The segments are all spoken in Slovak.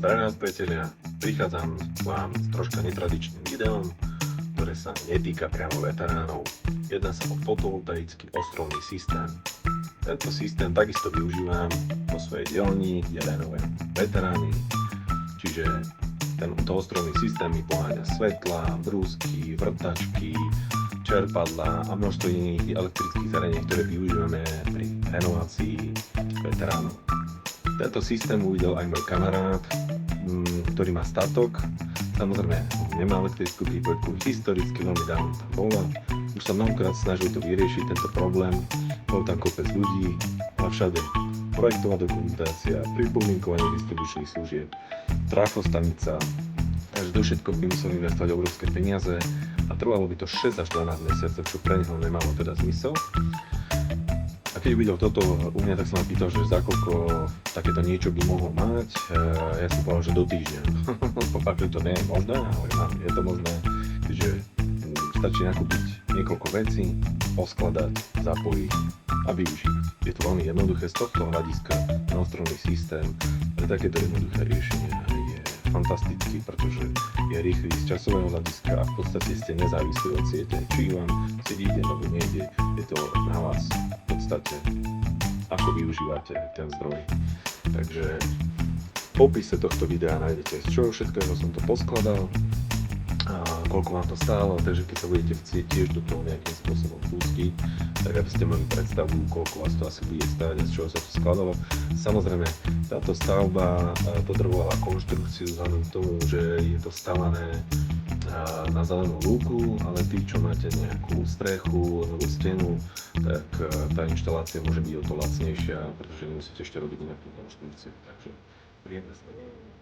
Zdravím vás, priatelia. Prichádzam k vám s troška netradičným videom, ktoré sa netýka priamo veteránov. Jedná sa o fotovoltaický ostrovný systém. Tento systém takisto využívam vo svojej dielni, kde renovujem veterány. Čiže tento ostrovný systém mi poháňa svetla, brúsky, vrtačky, čerpadlá a množstvo iných elektrických zariadení, ktoré využívame pri renovácii veteránov. Tento systém uvidel aj môj kamarát, ktorý má statok. Samozrejme, nemá elektrickú prípojku, historicky veľmi dávno tam bola. Už sa mnohokrát snažil to vyriešiť, tento problém. Bol tam kopec ľudí, a všade projektová dokumentácia, pripomienkovanie distribučných služieb, trafostanica, až do všetko by musel investovať obrovské peniaze a trvalo by to 6 až 12 mesiacov, čo pre neho nemalo teda zmysel. A keď videl toto u mňa, tak som ma pýtal, že za koľko takéto niečo by mohol mať. Ja som povedal, že do týždňa. Popakujem, to nie je možné, ale je to možné, že stačí nakúpiť niekoľko vecí, poskladať, zapojiť a využiť. Je to veľmi jednoduché z tohto hľadiska, ostrovný systém pre takéto jednoduché riešenie je fantastický, pretože je rýchly z časového hľadiska a v podstate ste nezávislí od siete. Či vám sedíte alebo nejde, je to na vás v podstate, ako využívate ten zdroj. Takže v popise tohto videa nájdete, z čoho všetkého som to poskladal a koľko vám to stálo, takže keď sa budete chcieť tiež do toho nejakým spôsobom pustiť, tak aby ste mali predstavu, koľko vás to asi bude stáť a z čoho sa to skladalo. Samozrejme, táto stavba potrebovala konštrukciu vzhľadom k tomu, že je to stavané na zelenú lúku, ale tí, čo máte nejakú strechu alebo stenu, tak tá inštalácia môže byť o to lacnejšia, pretože nemusíte ešte robiť nejakú konštrukciu. Takže príjemné sledovanie.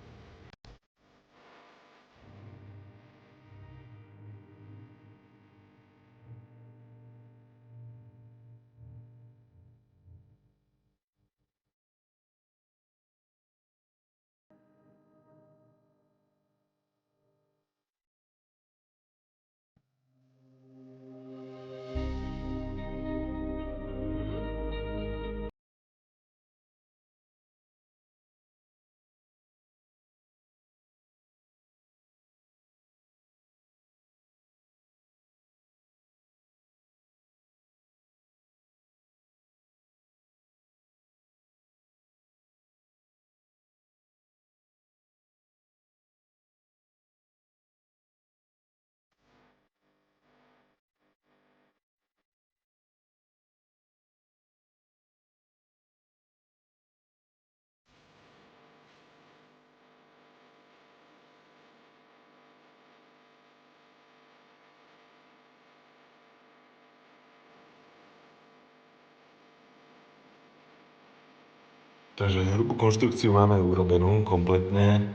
Takže hrubú konštrukciu máme urobenú kompletne.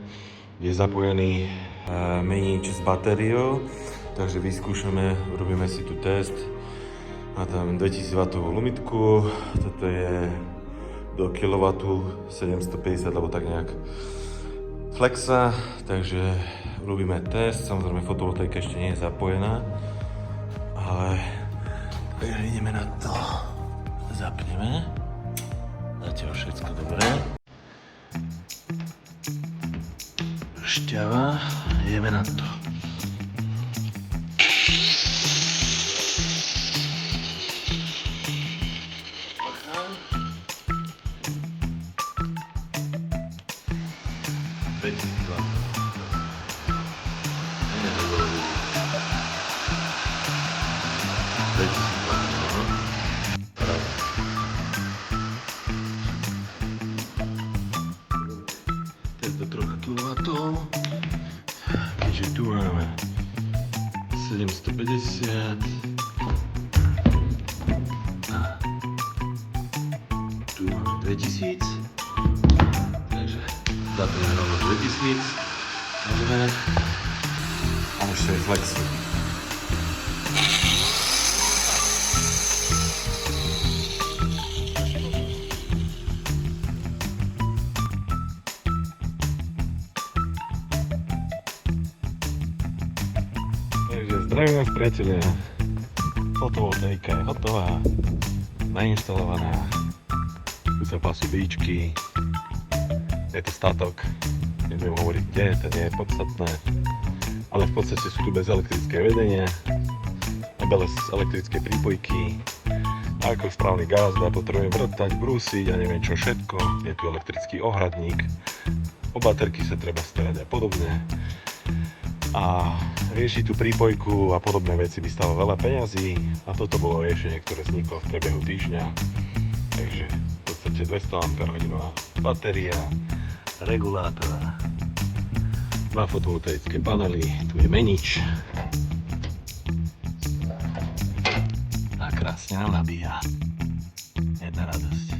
Je zapojený menič s batériou, takže vyskúšame, urobíme si tu test. Má tam 2000W limitku, toto je do kW 750 alebo tak nejak flexa, takže urobíme test. Samozrejme fotovoltaika ešte nie je zapojená, ale ideme na to. Zapneme. Zatiaľ všetko dobré. Šťava, ideme na to. Keďže tu máme 750 a tu máme 2000, takže zapneme rovno 2000, môžeme a ešte je flexu. Zdravím vás, priatelia. Fotovoltaika je hotová, nainštalovaná. Tu sa pasú bíčky. Je to statok. Nebudem hovoriť kde, to nie je podstatné. Ale v podstate sú tu bez elektrické vedenie, bez elektrické prípojky. A ako správny gazda potrebujem vrtať, brúsiť a neviem čo všetko. Je tu elektrický ohradník. O baterky sa treba starať a podobne. A riešiť tú prípojku a podobné veci by stalo veľa peňazí a toto bolo riešenie, ktoré vzniklo v priebehu týždňa. Takže v podstate 200 Ah batéria, regulátor, 2 fotovoltaické panely, tu je menič a krásne nám nabíja. Jedna radosť.